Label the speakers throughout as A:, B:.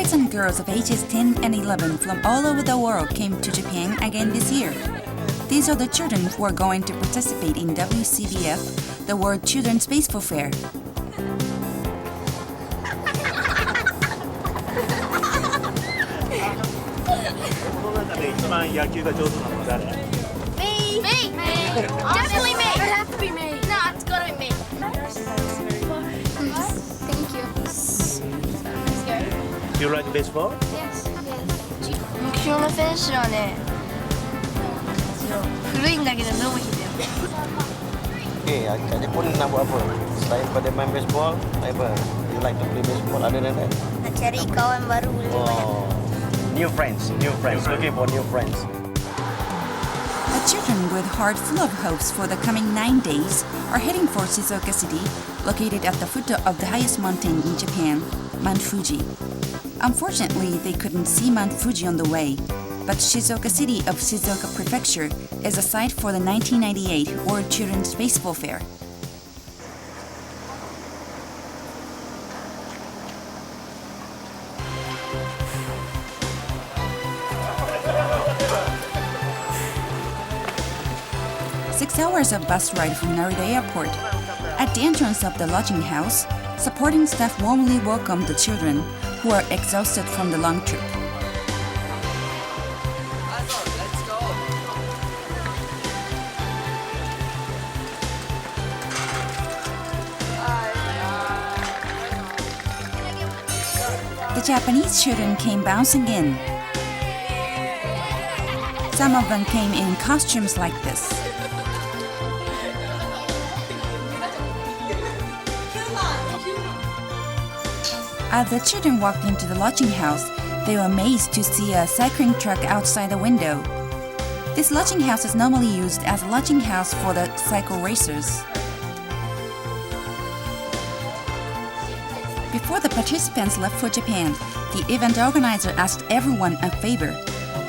A: Boys and girls of ages 10 and 11 from all over the world came to Japan again this year. These are the children who are going to participate in WCBF, the World Children's Baseball Fair.
B: Definitely me! It has to be me! No, it's gotta be me! Thank you. Let's go.
C: Do you like baseball?
B: Yes. 目標の選手はね、古いんだけどノブヒだよ。
C: Okay, adik pun nak buat apa? Selain pada main baseball, apa? You like to play baseball other than that?
B: Nak cari kawan baru lebih banyak.
C: Oh, new friends, looking for new friends.
A: The children, with heart full of hopes for the coming 9 days, are heading for Shizuoka City, located at the foot of the highest mountain in Japan, Mount Fuji. Unfortunately, they couldn't see Mount Fuji on the way, but Shizuoka City of Shizuoka Prefecture is a site for the 1998 World Children's Baseball Fair. Six hours of bus ride from Narita Airport. At the entrance of the lodging house, supporting staff warmly welcomed the children, who are exhausted from the long trip. The Japanese children came bouncing in. Some of them came in costumes like this. As the children walked into the lodging house, they were amazed to see a cycling truck outside the window. This lodging house is normally used as a lodging house for the cycle racers. Before the participants left for Japan, the event organizer asked everyone a favor.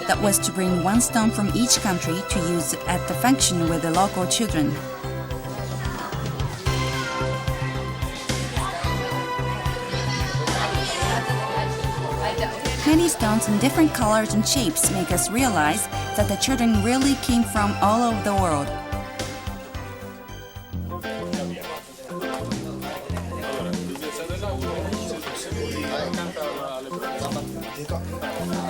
A: That was to bring one stone from each country to use at the function with the local children. Many stones in different colors and shapes make us realize that the children really came from all over the world.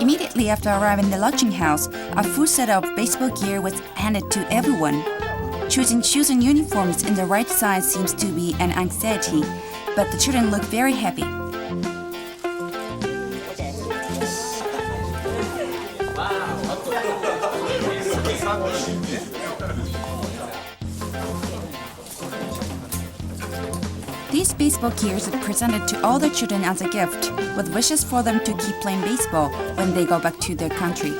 A: Immediately after arriving in the lodging house, a full set of baseball gear was handed to everyone. Choosing shoes and uniforms in the right size seems to be an anxiety, but the children look very happy. These baseball gears are presented to all the children as a gift, with wishes for them to keep playing baseball when they go back to their country.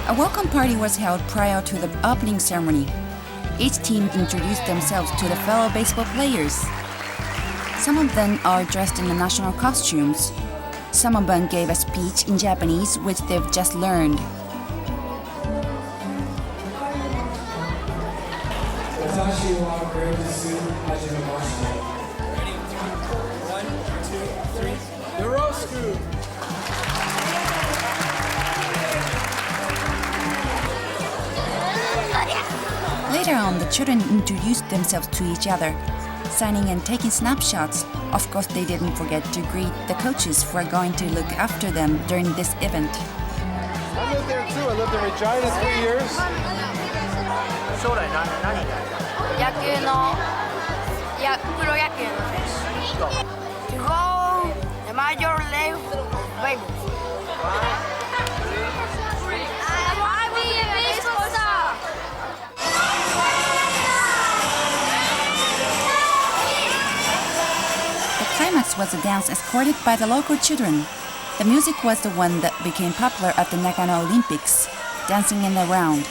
A: A welcome party was held prior to the opening ceremony. Each team introduced themselves to the fellow baseball players. Some of them are dressed in the national costumes. Some of them gave a speech in Japanese, which they've just learned. Later on, the children introduced themselves to each other, signing and taking snapshots. Of course, they didn't forget to greet the coaches who are going to look after them during this event.
D: I lived there too. I lived in Regina 3 years.
C: 将来何
B: 野球のプロ野球の選手。To go the major league baseball. I be a baseball star.
A: The climax was a dance escorted by the local children. The music was the one that became popular at the Nagano Olympics, dancing in the round.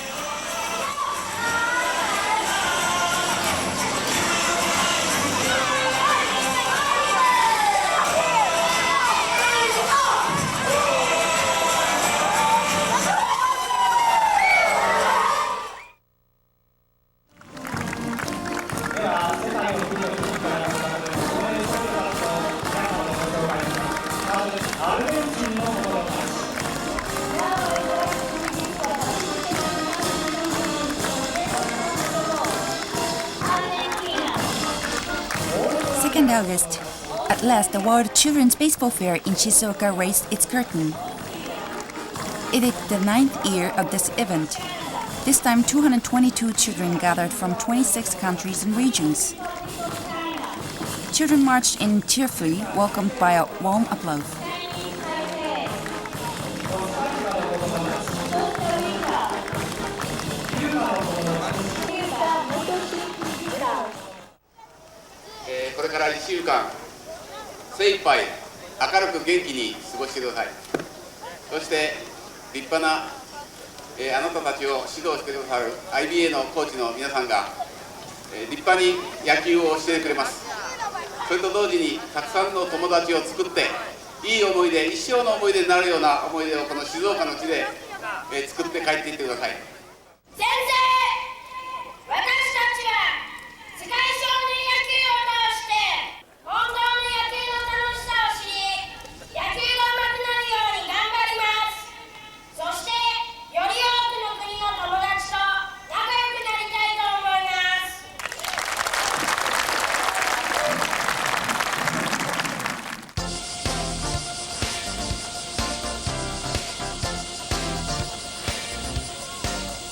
A: 2nd August, at last the World Children's Baseball Fair in Shizuoka raised its curtain. It is the 9th year of this event. This time 222 children gathered from 26 countries and regions. Children marched in cheerfully, welcomed by a warm applause.
E: IBA のコーチの皆さんが立派に野球をしてくれます。それと同時にたくさんの友達を作っていい思い出、一生の思い出になるような思い出をこの静岡の地で作って帰っていってください。
B: 先生、私たちは世界少年野球を通して本当の野球の楽しさを知り、野球が上手くなるように頑張ります。そしてより多くの国の友達と仲良くなりたいと思います。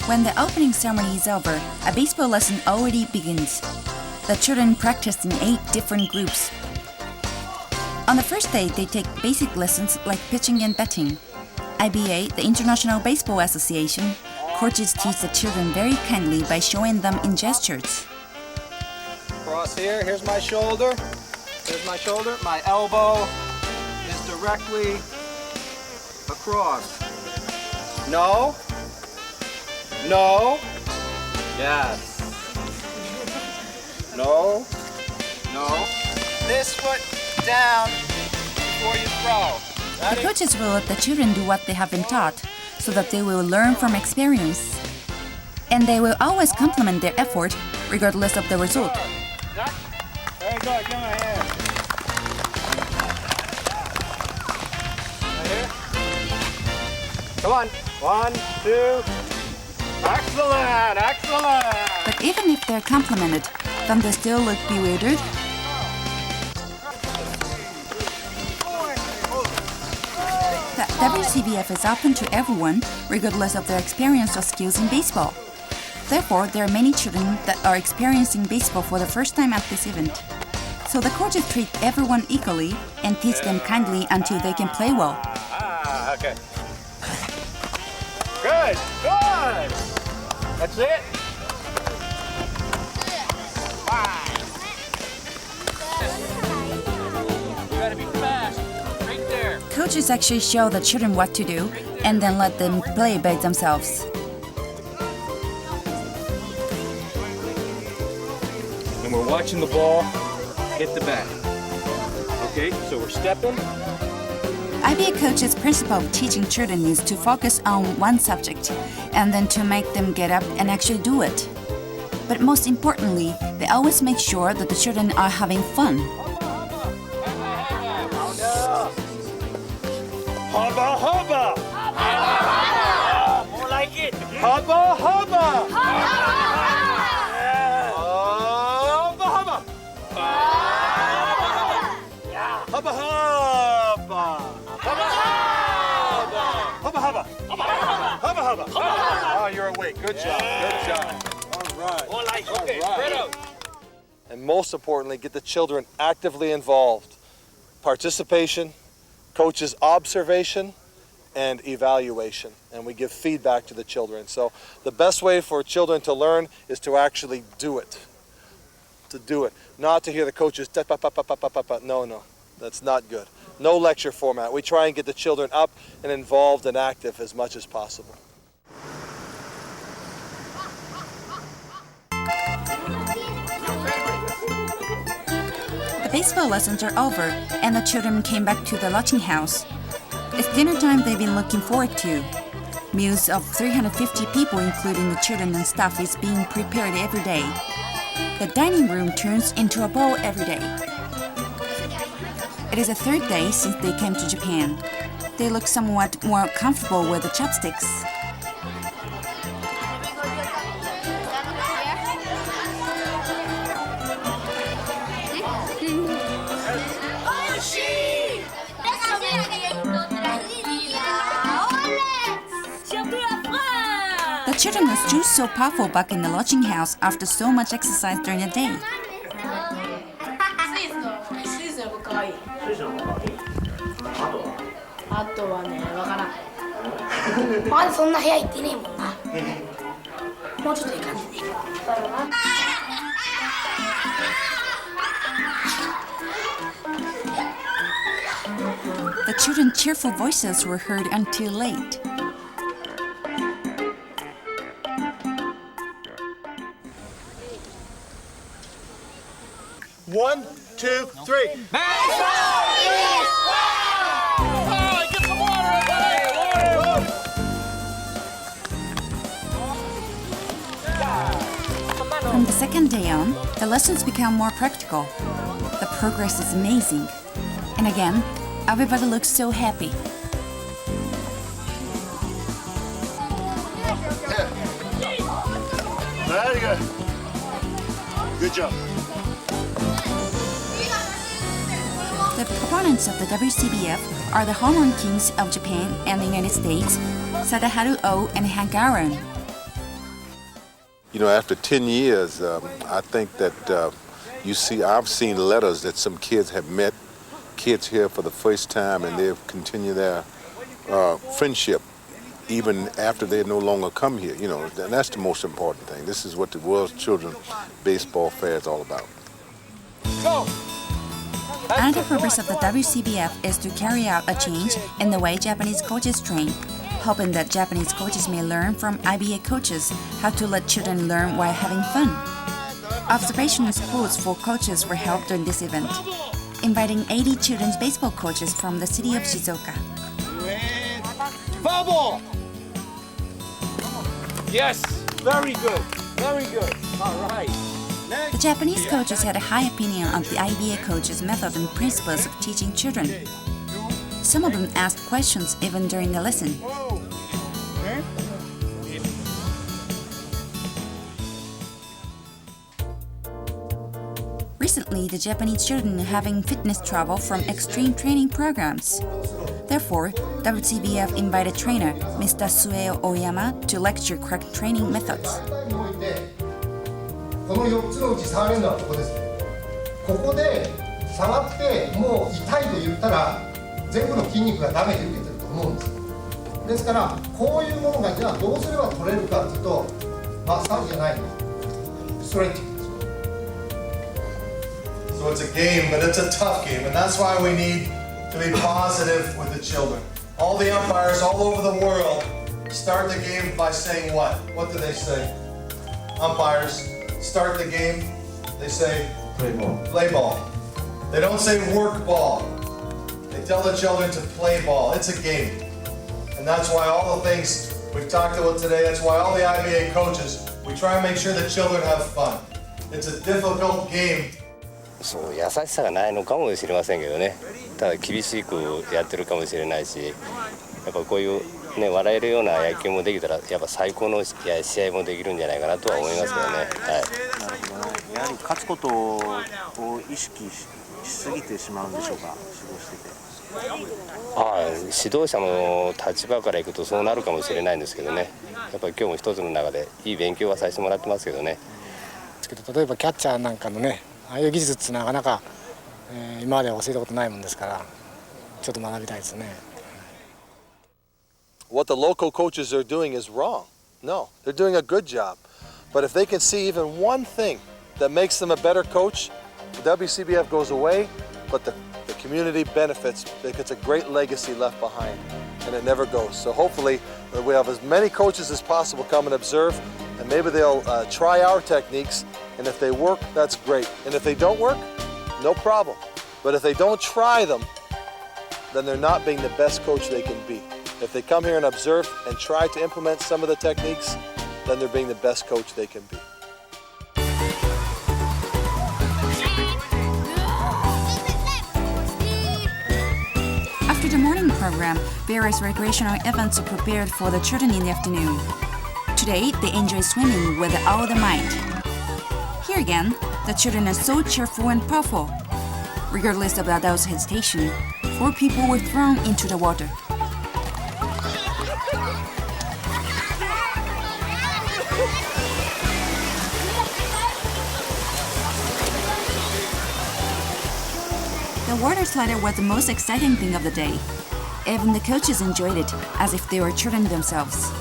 A: When the opening ceremony is over, a baseball lesson already begins. The children practice in 8 different groups. On the first day, they take basic lessons like pitching and batting. IBA, the International Baseball Association, coaches teach the children very kindly by showing them in gestures.
D: Cross here. Here's my shoulder. Here's my shoulder. My elbow is directly across. No. No. Yes. No. No. This foot down before you throw.
A: The coaches will let the children do what they have been taught, so that they will learn from experience. And they will always compliment their effort, regardless of the result.
D: Very good. Give me a hand. Right here. Come on. 1, 2. Excellent. Excellent.
A: But even if they're complimented, don't they still look bewildered? The WCBF is open to everyone, regardless of their experience or skills in baseball. Therefore, there are many children that are experiencing baseball for the first time at this event. So the coaches treat everyone equally and teach them kindly until they can play well.
D: Okay. Good. Good. That's it. You gotta be fast. Right there.
A: Coaches actually show the children what to do and then let them play by themselves.
D: And we're watching the ball hit the bat. Okay, so we're stepping.
A: IBA coach's principle of teaching children is to focus on one subject and then to make them get up and actually do it. But most importantly, they always make sure that the children are having fun.
D: Hubba hubba! More like it! Hubba hubba! Hubba hubba! Hubba hubba! Hubba hubba! Hubba hubba! Oh, you're awake. Good job. Good job. All right. More like it. Okay, spread out. And most importantly, get the children actively involved. Participation, coaches' observation, and evaluation. And we give feedback to the children. So the best way for children to learn is to actually do it. To do it. Not to hear the coaches, no. That's not good. No lecture format. We try and get the children up and involved and active as much as possible.
A: The baseball lessons are over and the children came back to the lodging house. It's dinner time they've been looking forward to. Meals of 350 people, including the children and staff, is being prepared every day. The dining room turns into a ball every day. It is the 3rd day since they came to Japan. They look somewhat more comfortable with the chopsticks. The children are still so powerful back in the lodging house after so much exercise during the day.
B: スイスの子かわいい。あとはね、わからん。まだそんな部屋行ってねえもんな。もうちょっといい感じで。だろうな。
A: The children's cheerful voices were heard until late.
D: One, two, three.
A: From the second day on, the lessons become more practical. The progress is amazing. And again, everybody looks so happy.
D: Very good. Good job.
A: The proponents of the WCBF are the home run kings of Japan and the United States, Sadaharu Oh and Hank Aaron.
F: You know, after 10 years, I think that I've seen letters that some kids have met, kids here for the first time, and they've continued their friendship even after they no longer come here. You know, and that's the most important thing. This is what the World Children Baseball Fair is all about.
D: Go!
A: Another purpose of the WCBF is to carry out a change in the way Japanese coaches train, hoping that Japanese coaches may learn from IBA coaches how to let children learn while having fun. Observation schools for coaches were held during this event, inviting 80 children's baseball coaches from the city of Shizuoka.
D: Foul ball! Yes! Very good. Very good. All right.
A: The Japanese coaches had a high opinion of the IBA coaches' method and principles of teaching children. Some of them asked questions even during the lesson. Recently, the Japanese children are having fitness trouble from extreme training programs. Therefore, WCBF invited trainer Mr. Sueo Oyama to lecture correct training methods.
G: この4つのうち触れるのはここです。ここで触ってもう痛いと言ったら全部の筋肉がダメージ受けてると思うんです。ですからこういうものがじゃあどうすれば取れるかというとマッサージじゃないの。ストレッチ。
H: So it's a game, but it's a tough game, and that's why we need to be positive with the children. All the umpires all over the world start the game by saying what? What do they say? Umpires start the game, they say play ball. Play ball. They don't say work ball. They tell the children to play ball. It's a game. And that's why all the things we've talked about today, that's why all the IBA coaches, we try and make sure the children have fun. It's a difficult game.
I: そう優しさがないのかもしれませんけどね。ただ厳しくやってるかもしれないし、やっぱこういうね笑えるような野球もできたらやっぱ最高の試合もできるんじゃないかなとは思いますけどね。はい。なるほどね。やはり勝つことを意識しすぎてしまうんでしょうか、指導してて。指導者の立場からいくとそうなるかもしれないんですけどね。やっぱり今日も一つの中でいい勉強はさせてもらってますけどね。
J: 例えばキャッチャーなんかのね。ああいう技術ってなかなか、今まで教えたことないもんですからちょっと学びたいですね。
D: What the local coaches are doing is wrong. No, they're doing a good job. But if they can see even one thing that makes them a better coach, the WCBF goes away, but the community benefits because it's a great legacy left behind, and it never goes. So hopefully we have as many coaches as possible come and observe, and maybe they'll try our techniques. And if they work, that's great. And if they don't work, no problem. But if they don't try them, then they're not being the best coach they can be. If they come here and observe and try to implement some of the techniques, then they're being the best coach they can be.
A: After the morning program, various recreational events are prepared for the children in the afternoon. Today, they enjoy swimming with all the might. Here again, the children are so cheerful and powerful. Regardless of the adults' hesitation, 4 people were thrown into the water. The water slider was the most exciting thing of the day. Even the coaches enjoyed it as if they were children themselves.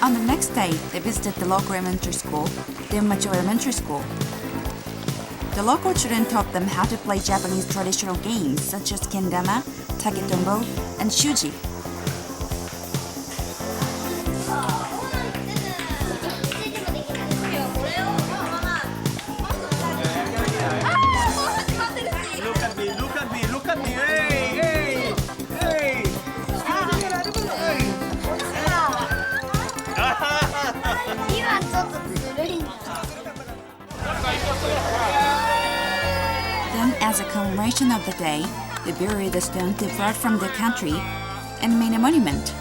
A: On the next day, they visited the local elementary school, the Macho Elementary School. The local children taught them how to play Japanese traditional games such as kendama, taketombo, and shuji.
K: Look at me, hey!
A: Then, as a commemoration of the day, they buried the stone they brought from their country and made a monument.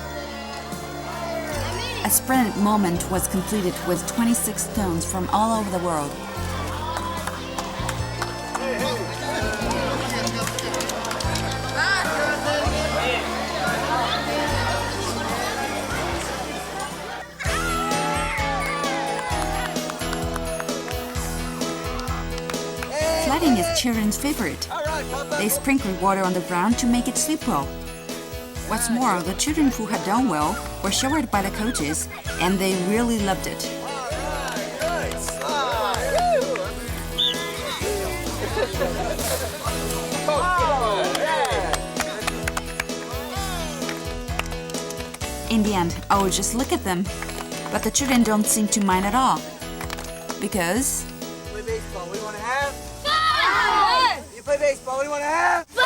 A: A splendid moment was completed with 26 stones from all over the world. Sledding is children's favorite. They sprinkled water on the ground to make it slip well. What's more, the children who had done well were showered by the coaches, and they really loved it. In the end, I would just look at them, but the children don't seem to mind at all. Because
K: Play baseball, what do you want to have? Fun! You play baseball, what do you want to have? Fun!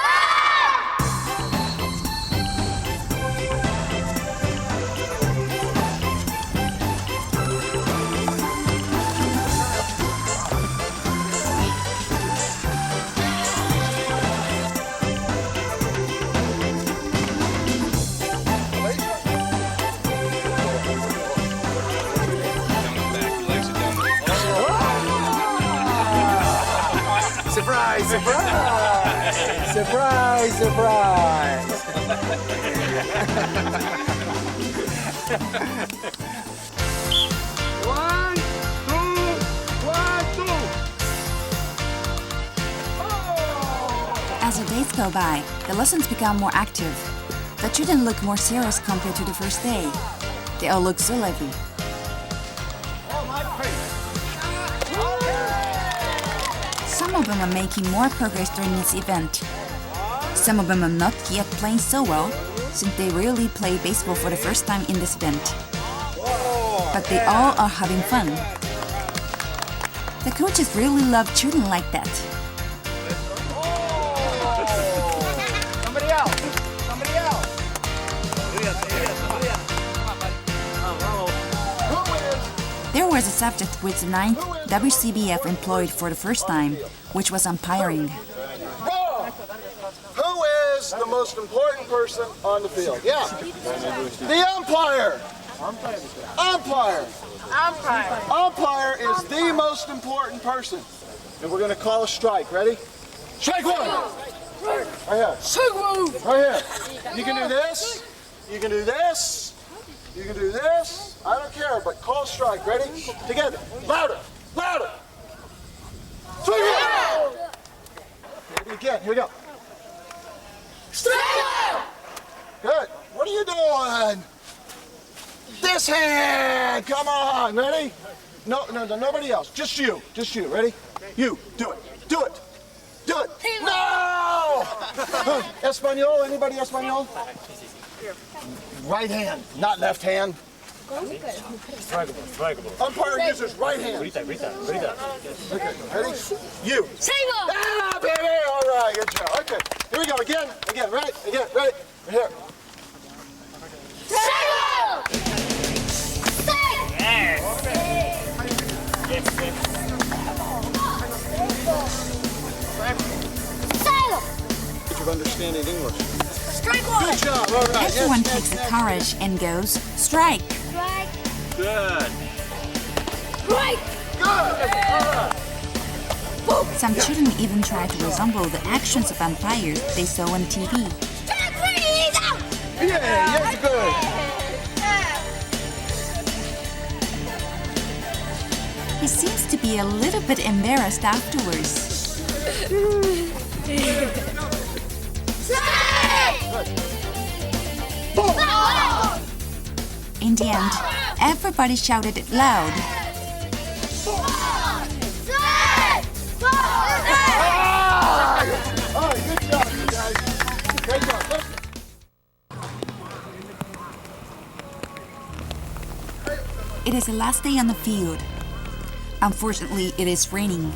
K: Surprise, surprise! Surprise, surprise! One, two!
A: as the days go by, the lessons become more active. The children look more serious compared to the first day. They all look so lively. Some of them are making more progress during this event. Some of them are not yet playing so well, since they really play baseball for the first time in this event. But they all are having fun. The coaches really love children like that.
K: Somebody else! Somebody else!
A: There was a subject with the 9th WCBF employed for the first time, which was umpiring.
D: Who is the most important person on the field? Yeah. The umpire. Umpire. Umpire is the most important person. And we're going to call a strike. Ready? Strike one. Right here. Strike one. Right here. You can do this. You can do this. You can do this. I don't care, but call strike. Ready? Together. Louder. Louder. Strike one. Maybe again. Here we go. Strike! Good. What are you doing? This hand. Come on. Ready? No, nobody else. Just you. Just you. Ready? You. Do it. Do it. Do it. No! Espanol. Anybody Espanol? Right hand, not left hand. Strikeable. Umpire uses right hand. Okay. Ready? You. Ah, baby. All right. Good job. Okay. Here we go. Again. Right. Again. Ready. Right here. Of understanding English.
B: Strike one!
D: Good job. All right.
A: Everyone takes the courage and goes, strike!
B: Strike!
K: Good!
B: Strike!
D: Good. All right.
B: Boom!
A: Some children even try to resemble the actions of umpires they saw on TV.
K: Yeah, yes, good.
A: He seems to be a little bit embarrassed afterwards. In the end, everybody shouted it loud.
K: Good job, you guys. Great job.
A: It is the last day on the field. Unfortunately, it is raining.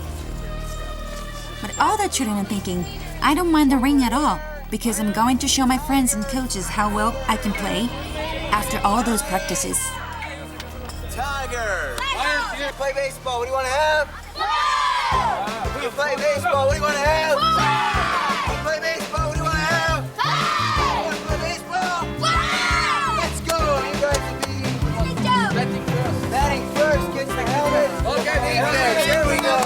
A: But all the children are thinking, I don't mind the rain at all because I'm going to show my friends and coaches how well I can play after all those practices.
K: Tiger! You play baseball, what do you want to have? You play baseball, what do you want to have? You play baseball, what do you want to have? You want to play baseball? Let's go! You guys will be batting first. Batting first, get your helmet. Okay, defense, here we go.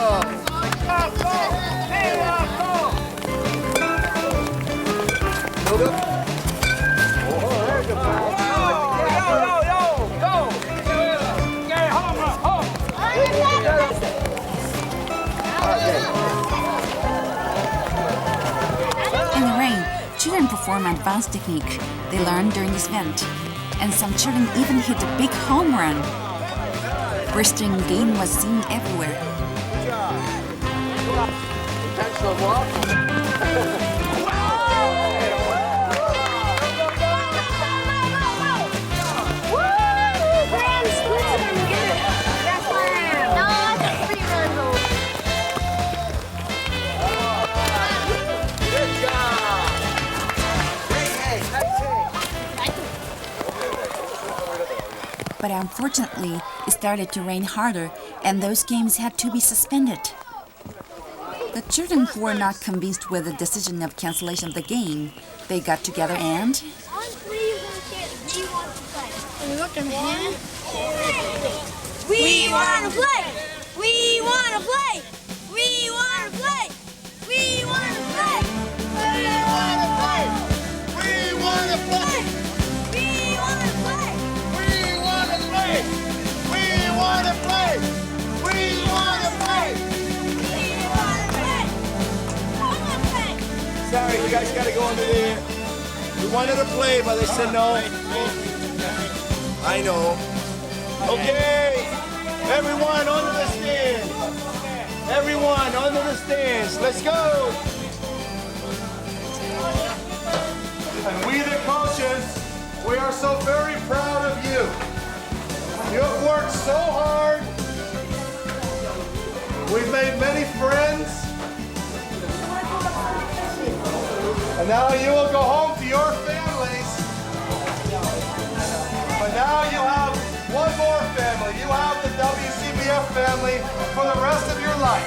A: In the rain, children perform advanced technique they learned during this event, and some children even hit a big home run. Bursting game was seen everywhere. But unfortunately, it started to rain harder, and those games had to be suspended. The children who were not convinced with the decision of cancellation of the game, they got together and...
B: We want to play! We want to play! We want to play! We want to play! We want to play!
K: We want to play!
B: We want to play!
K: We want to play! We want to play! We want to play!
B: We want to play! I want to play!
K: Sorry, you guys got to go under there. We wanted to play, but they said no. I know. Okay, everyone onto the stands. Everyone onto the stands. Let's go. And we the coaches, we are so very proud of you. You have worked so hard. We've made many friends. And now you will go home to your families. But now you have one more family. You have the WCBF family for the rest of your life.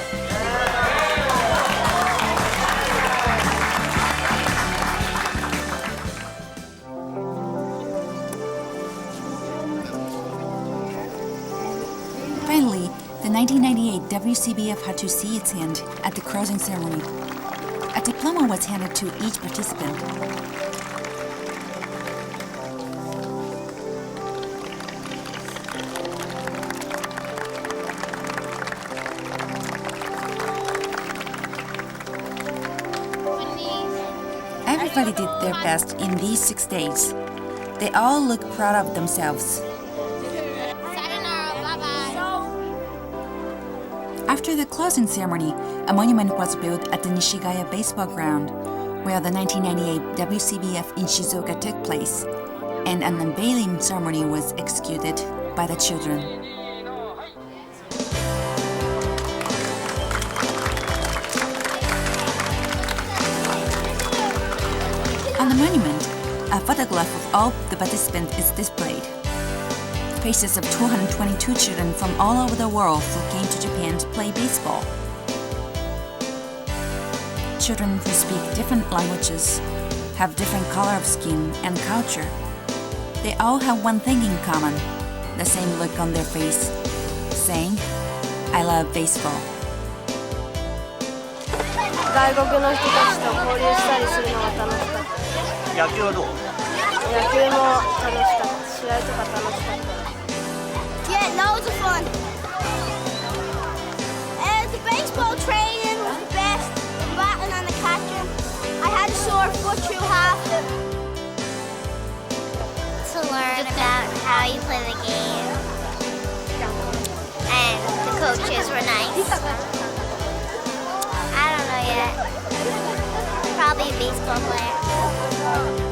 A: Finally, the 1998 WCBF had to see its end at the closing ceremony. A diploma was handed to each participant. Everybody did their best in these 6 days. They all looked proud of themselves. After the closing ceremony, a monument was built at the Nishigaya baseball ground, where the 1998 WCBF in Shizuoka took place, and an unveiling ceremony was executed by the children. On the monument, a photograph of all the participants is displayed. Faces of 222 children from all over the world who came to Japan to play baseball. Children who speak different languages, have different color of skin and culture. They all have one thing in common, the same look on their face, saying, I love baseball.
B: 外国の人たちと交流したりするのが楽しかった。
K: 野球はどう？
B: 野球も楽しかった。試合とか楽しかった。Yeah, loads of fun. The baseball training was the best. The batting and the catching. I had a sore foot through half of it.
L: To learn about how you play the game. And the coaches were nice. I don't know yet. Probably a baseball player.